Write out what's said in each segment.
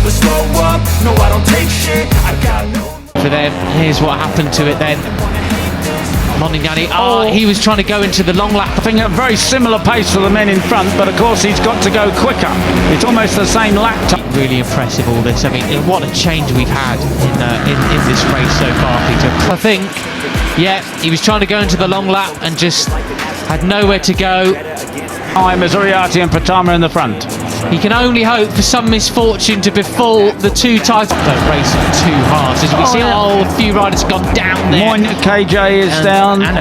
never slow up, no I don't take shit, I got no... For them, here's what happened to it then. Monignani, he was trying to go into the long lap. I think a very similar pace for the men in front, but of course he's got to go quicker. It's almost the same lap time. Really impressive, all this. I mean, what a change we've had in this race so far, Peter. I think, yeah, he was trying to go into the long lap and just had nowhere to go. I'm Uriarte and Pratama in the front. He can only hope for some misfortune to befall the two titles. Don't race it too hard. As we see, a few riders have gone down there. Moin KJ is down. And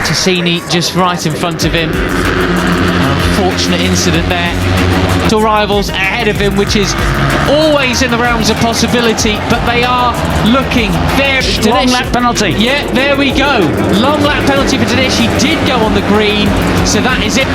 Tassini just right in front of him. Unfortunate incident there. Two rivals ahead of him, which is always in the realms of possibility, but they are looking very... Long lap penalty. Yeah, there we go. Long lap penalty for Dinesh. He did go on the green, so that is it.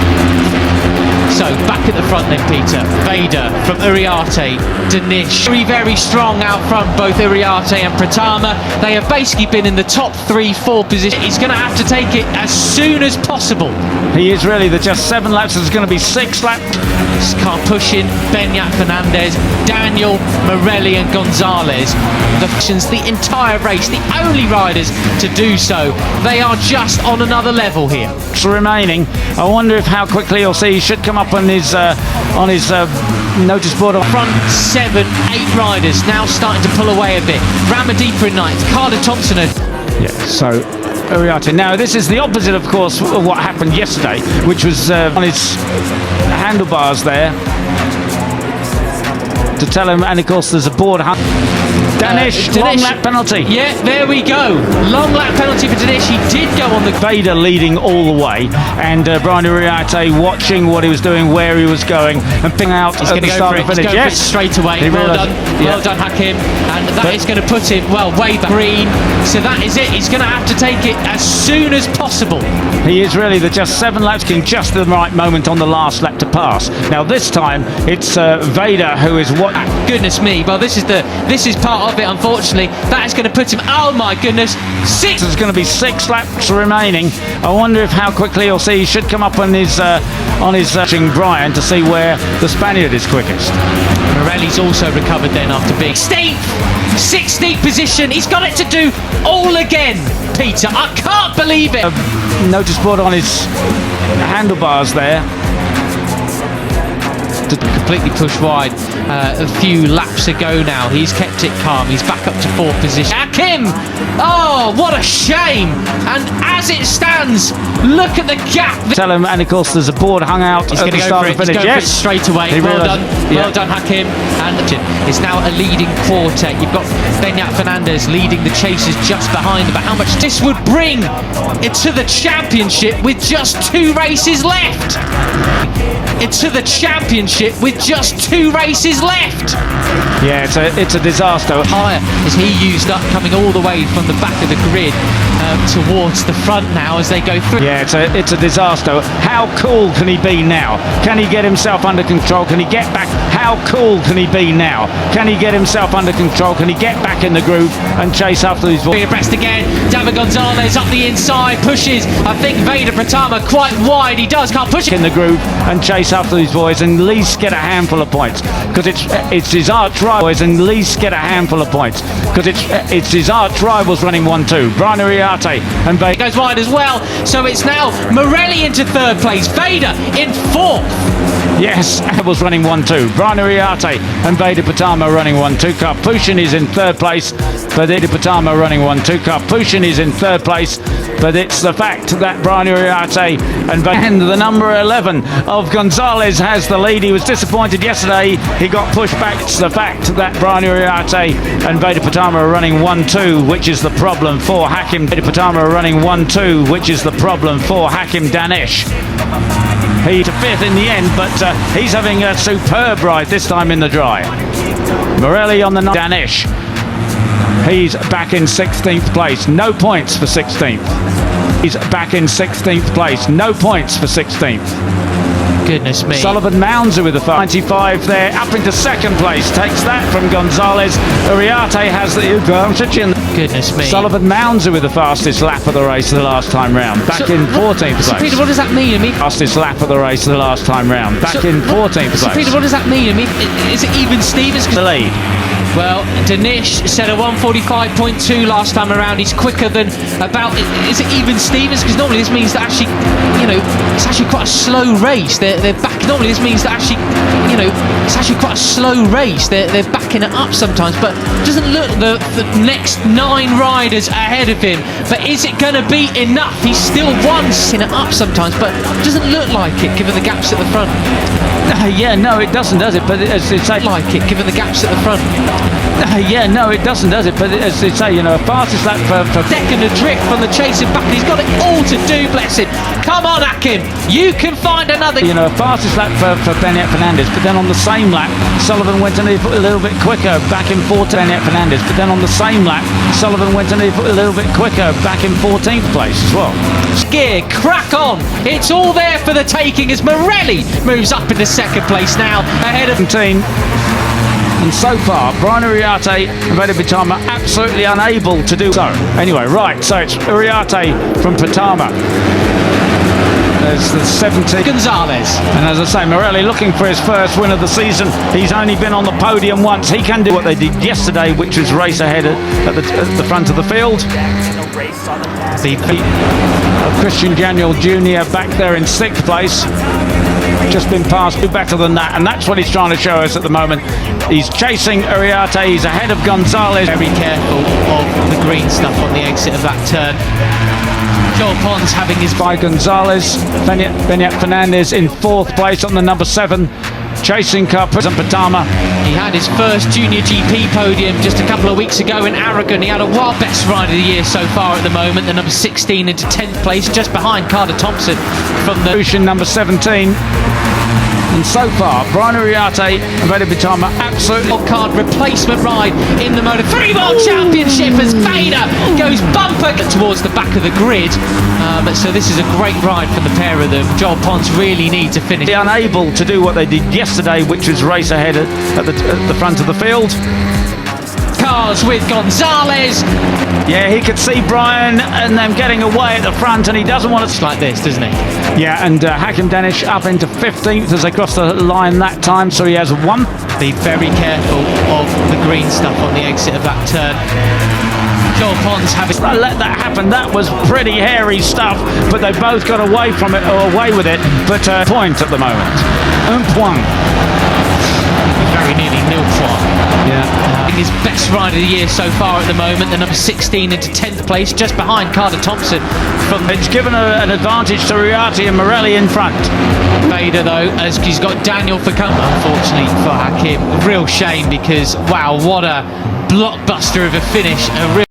So back at the front then, Peter. Veda from Uriarte, Dinesh. Very, very strong out front, both Uriarte and Pratama. They have basically been in the top 3-4 position. He's going to have to take it as soon as possible. He is really. There's just 7 laps. There's going to be 6 laps. Car pushing, Beñat Fernandez, Daniel, Morelli and Gonzalez. The entire race, the only riders to do so. They are just on another level here. Remaining. I wonder if how quickly he'll see. He should come up on his notice board. Front 7, 8 riders now starting to pull away a bit. Ramadeepa in ninth, Carter Thompson. Yeah, so Uriarte. Now this is the opposite, of course, of what happened yesterday, which was on his handlebars there to tell him, and of course there's a board. Dinesh, long lap penalty. Yeah, there we go. Long lap penalty for Dinesh. He did go on the... Veda leading all the way, and Brian Uriarte watching what he was doing, where he was going, and picking out at the start of the finish. Yes, straight away. Well done. Well done, Hakim. And that is going to put him, well, way back green. So that is it. He's going to have to take it as soon as possible. He is really. There's just 7 laps, getting just the right moment on the last lap to pass. Now this time it's Veda who is what? Goodness me. Well, this is part of it, unfortunately. That is going to put him, oh my goodness, 6. There's going to be 6 laps remaining. I wonder if how quickly he'll see. He should come up on his searching Brian to see where the Spaniard is quickest. Morelli's also recovered then after being 16th position. He's got it to do all again, Peter. I can't believe it. Notice board on his handlebars there. To completely push wide a few laps ago now. He's kept it calm. He's back up to 4th position. Hakim! Oh, what a shame! And as it stands, look at the gap. Tell him, and of course there's a board hung out at the start of the finish. Yes, straight away. Well done. Well done, Hakim. And it's now a leading quartet. You've got Beñat Fernandez leading the chasers just behind. But how much this would bring into the championship with just 2 races left. Into the championship with just 2 races left. Yeah, it's a disaster. Higher as he used up, coming all the way from the back of the grid towards the front now as they go through. Yeah, it's a disaster. How cool can he be now? Can he get himself under control? Can he get back? How cool can he be now? Can he get himself under control? Can he get back in the groove and chase after these boys? Abreast again, David Gonzalez up the inside, pushes, I think Veda Pratama quite wide. He does, can't push it in the groove and chase after these boys and at least get a handful of points, because it's his arch rivals, and at least get a handful of points, because it's his arch rivals running 1-2. Brian Uriarte and Veda goes wide as well, so it's now Morelli into 3rd place, Veda in 4th. Yes, was running 1-2. Brian Uriarte and Veda Pratama running 1-2. Karpushin is in 3rd place, but Veda Pratama running 1-2. Karpushin is in 3rd place, but it's the fact that Brian Uriarte and the number 11 of Gonzalez has the lead. He was disappointed yesterday. He got pushed back. It's the fact that Brian Uriarte and Veda Pratama are running 1-2, which is the problem for Hakim. Veda Pratama are running 1-2, which is the problem for Hakim Dinesh. He to 5th in the end, but he's having a superb ride this time in the dry. Morelli on the Dinesh. He's back in 16th place. No points for 16th. He's back in 16th place. No points for 16th. Goodness me. Sullivan Mounds with the 95 there, up into second place, takes that from Gonzalez. Uriarte has the advantage in. Goodness me. Sullivan Mounds with the fastest lap of the race the last time round, back in 14th So place. Peter, what does that mean? I mean, Fastest lap of the race the last time round, back in 14th so place. Peter, what does that mean? I mean, is it even Stevens? The lead. Well, Danish set a 1:45.2 last time around. He's quicker than about. Is it even Stevens? Because normally this means that actually, it's actually quite a slow race. They're back. Normally this means that actually, it's actually quite a slow race. They're backing it up sometimes, but it doesn't look the next 9 riders ahead of him. But is it going to be enough? He's still backing it up sometimes, but it doesn't look like it given the gaps at the front. Yeah, no, it doesn't, does it? But it's Like it given the gaps at the front. yeah, no, it doesn't, does it? But as they say, fastest lap for Second adrift from the chasing back. He's got it all to do, bless him. Come on, Akim. You can find another. fastest lap for Benet Fernandez. But then on the same lap, Sullivan went a little bit quicker back in 14th. Benet Fernandez. But then on the same lap, Sullivan went a little bit quicker back in 14th place as well. Gear, crack on. It's all there for the taking as Morelli moves up into second place now ahead of 17. And so far, Brian Uriarte and Veda Pratama absolutely unable to do so. Anyway, right, so it's Uriarte from Pratama. There's the 70. Gonzalez. And as I say, Morelli looking for his first win of the season. He's only been on the podium once. He can do what they did yesterday, which was race ahead at the front of the field. Christian Daniel Jr. back there in 6th place. Just been passed, do better than that, and that's what he's trying to show us at the moment. He's chasing Uriarte, he's ahead of Gonzalez. Very careful of the green stuff on the exit of that turn. Joel Pons having his By Gonzalez, Benet Fernandez in 4th place on the number 7. Chasing car, Pratama. He had his first junior GP podium just a couple of weeks ago in Aragon. He had a wild best ride of the year so far at the moment. The number 16 into 10th place, just behind Carter Thompson from the Ocean number 17. And so far, Brian Uriarte and Veda Pratama absolutely card replacement ride in the Moto3 World Championship as Veda goes bumper towards the back of the grid. So this is a great ride for the pair of them. Joel Pons really needs to finish. unable to do what they did yesterday, which was race ahead at the front of the field. Cars with Gonzalez. Yeah, he could see Brian and them getting away at the front, and he doesn't want It's like this, doesn't he? Yeah, and Hakim Danish up into 15th as they cross the line that time, so he has 1. Be very careful of the green stuff on the exit of that turn. Joel Pons having Let that happen. That was pretty hairy stuff, but they both got away from it, or away with it. But point at the moment. Un point. very nearly nil point. Yeah. His best ride of the year so far at the moment, the number 16 into 10th place, just behind Carter Thompson. It's given an advantage to Uriarte and Morelli in front. Veda, though, as he's got Daniel for company. Unfortunately for Hakim, real shame because, wow, what a blockbuster of a finish. A real